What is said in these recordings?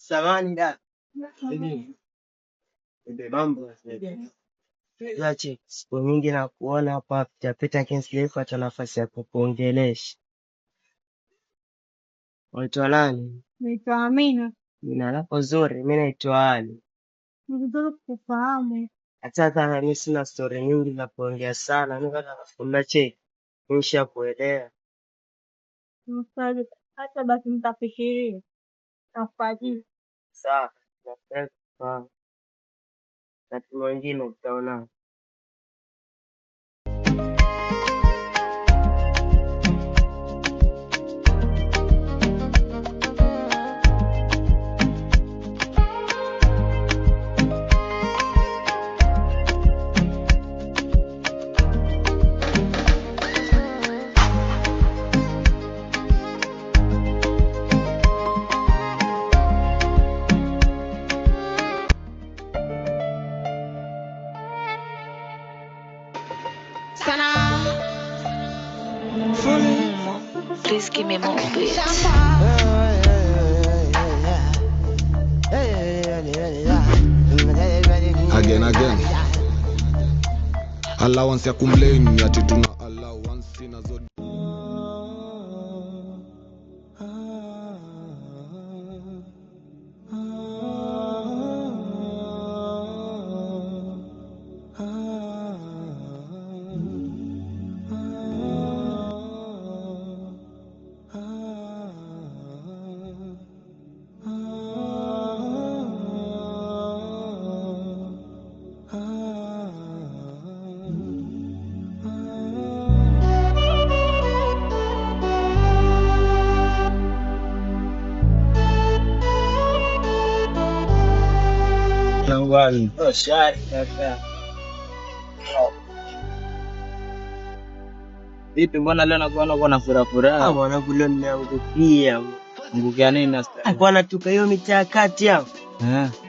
Samani da. Ndio mambo yache siku nyingi na kuona hapa pitapita kinsilefu hata nafasi ya kukuongelesha. Unaitwa nani? Naitwa Amina. Jina lako zuri, mimi naitwa Ali. Nzuri kufahamu. Hata mimi sina story nyingi za kuongea sana. Mimi nataka kufunga cheki. Nishakuelewa. Msaada. Hata basi mtafikiria. Tafadhali. Sawa. Sawa. Na mwingine utaona. Please give me more beats. Again. Allowance ya kumblame ati tuna allowance nazo. Shari kaka. Vipi mbona leo nakuona uko na furaha? Mwanangu leo nimeangukia. Ngukia nini na sasa? Bwana tuka hiyo mitaa kati hapo.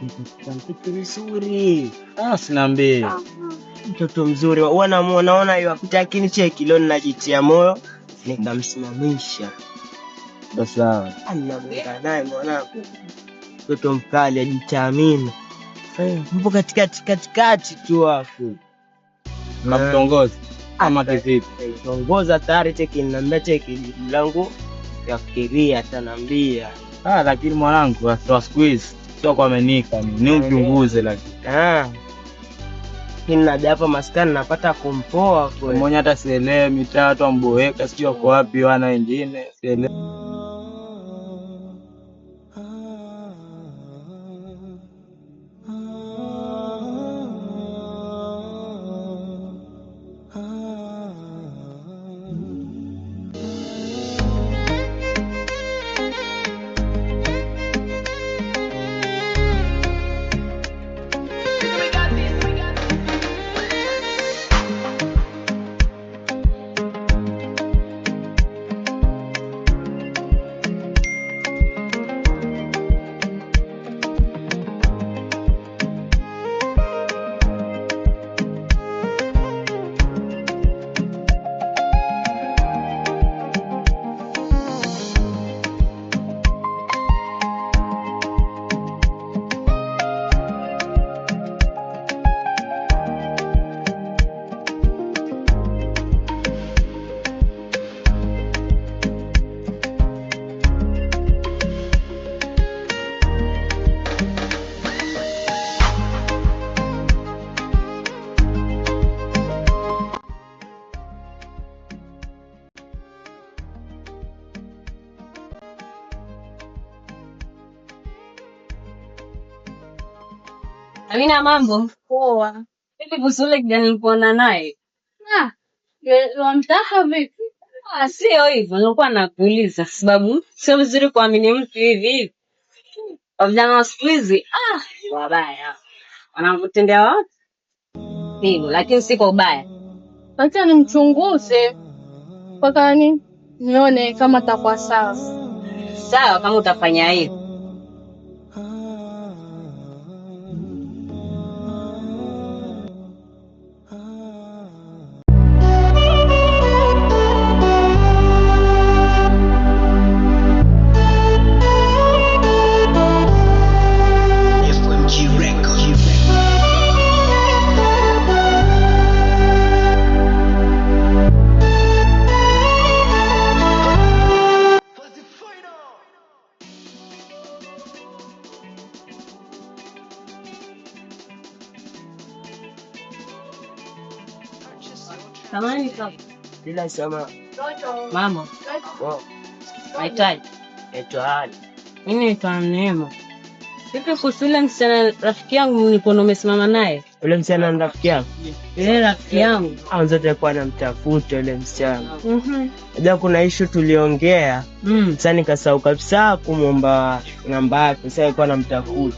Nitakuta mtoto mzuri. Sinaambie. Mtoto mzuri. Unaona hiyo apita cheki leo ninajitia moyo nikamsimamisha. Basi sawa. Anamweka naye mwanangu. Mtoto mkali ajitaamini. Mpo katikati tu hapo. Nakutongoza ama kivipi? Tongoza tayari cheki ninambia cheki langu ya fikiria atanambia. Lakini mwanangu wa squeeze sio kwa amenika ni uchunguze lakini. Kina hapa maskani napata kumpoa kwa. Mmoja hata sielewi mitatu amboeka sio kwa wapi wana wengine sielewi. Amina, mambo Poa. vipi kuhusu yule kijana nilikuona naye? Wamtaka vipi? Sio hivyo, nilikuwa nakuuliza sababu sio vizuri kuamini mtu hivi. Vijana wa siku hizi wabaya. Wanamtendea watu hivyo, lakini si kwa ubaya. Acha nimchunguze mpaka nione kama atakuwa sawa. Sawa kama utafanya hivyo. Samahani kaka. Bila sama. Mama, Oh, mahitaji. etoani. Mimi naitwa Neema. Vipi kuhusu yule msichana rafiki yangu nilikuwa umesimama naye? Ule msichana ni rafiki yako? Yule rafiki yangu. Au zote kwa namtafuta ule msichana. Mhm. Unajua kuna issue tuliongea. Sasa nikasahau kabisa kumwomba namba yake. Sasa alikuwa anamtafuta.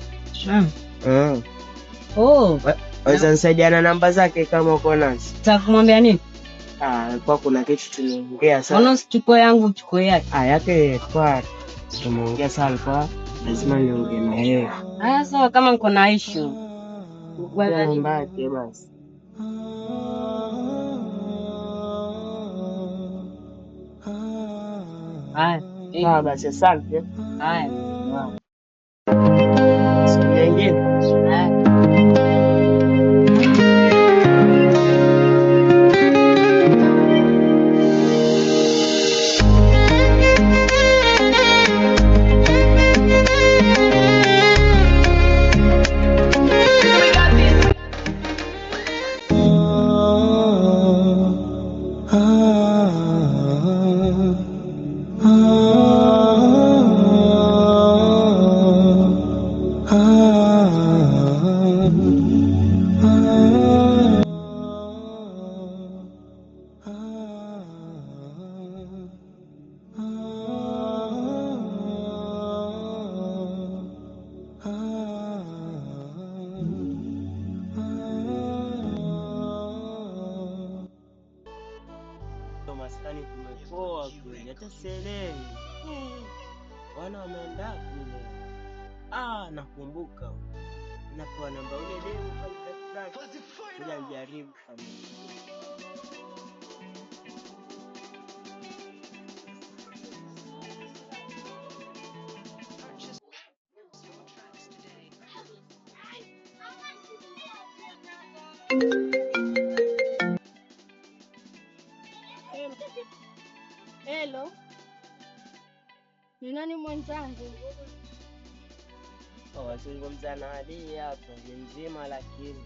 Oh, Waweza nisaidia na namba zake kama uko nazo? utakumwambia nini? Kwa kuna kitu tuliongea sana. Mbona usichukue yangu uchukue yake? Yake kwa tumeongea sana kwa lazima niongee na yeye. Sawa kama mko na issue. Namba yake basi. Haya. Basi asante. Haya. Siku nyingine. Haya. Maskani tumepoa kweli, hata sielewi. Wana wameenda kule. Nakumbuka. Napewa namba ule demu kwa kuja nijaribu kama. Hello. Ni nani mwenzangu? Wazungumza na Ali hapa, ni mzima lakini.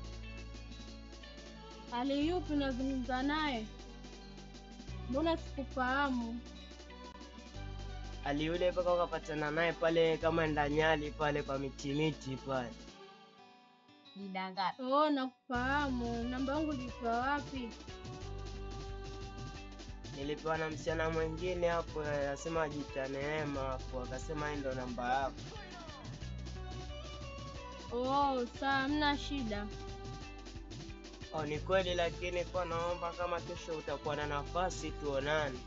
Ali yupi unazungumza naye? Mbona sikufahamu? Ali yule mpaka ukapatana naye pale kama Ndanyali pale kwa miti pale. Nidanga. Nakufahamu. Namba yangu ilikuwa wapi? Nilipewa na msichana mwingine hapo, anasema ajiita Neema hapo, akasema hii ndo namba yako. Sawa, hamna shida. Ni kweli, lakini kwa naomba kama kesho utakuwa na nafasi tuonane.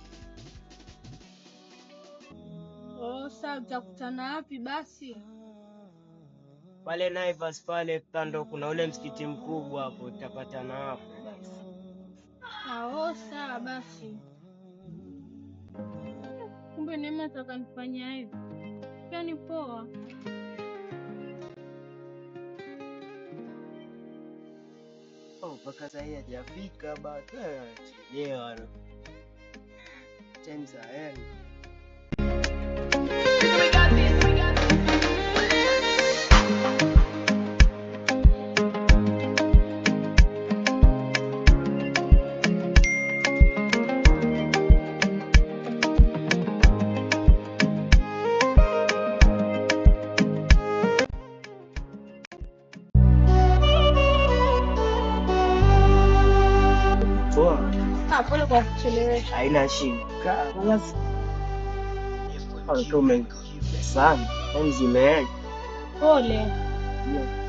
Sawa, tutakutana wapi basi? Pale Naivas pale kando kuna ule msikiti mkubwa hapo, tutapatana hapo basi. Sawa basi. Kumbe Neema atakanifanyia hivi. Pia ni poa. Mpaka sasa hajafika bado. Chelewa. Time za heri. Pole kwa kuchelewesha. Haina shida. Tume sana. Time zimeenda. Pole. Yeah.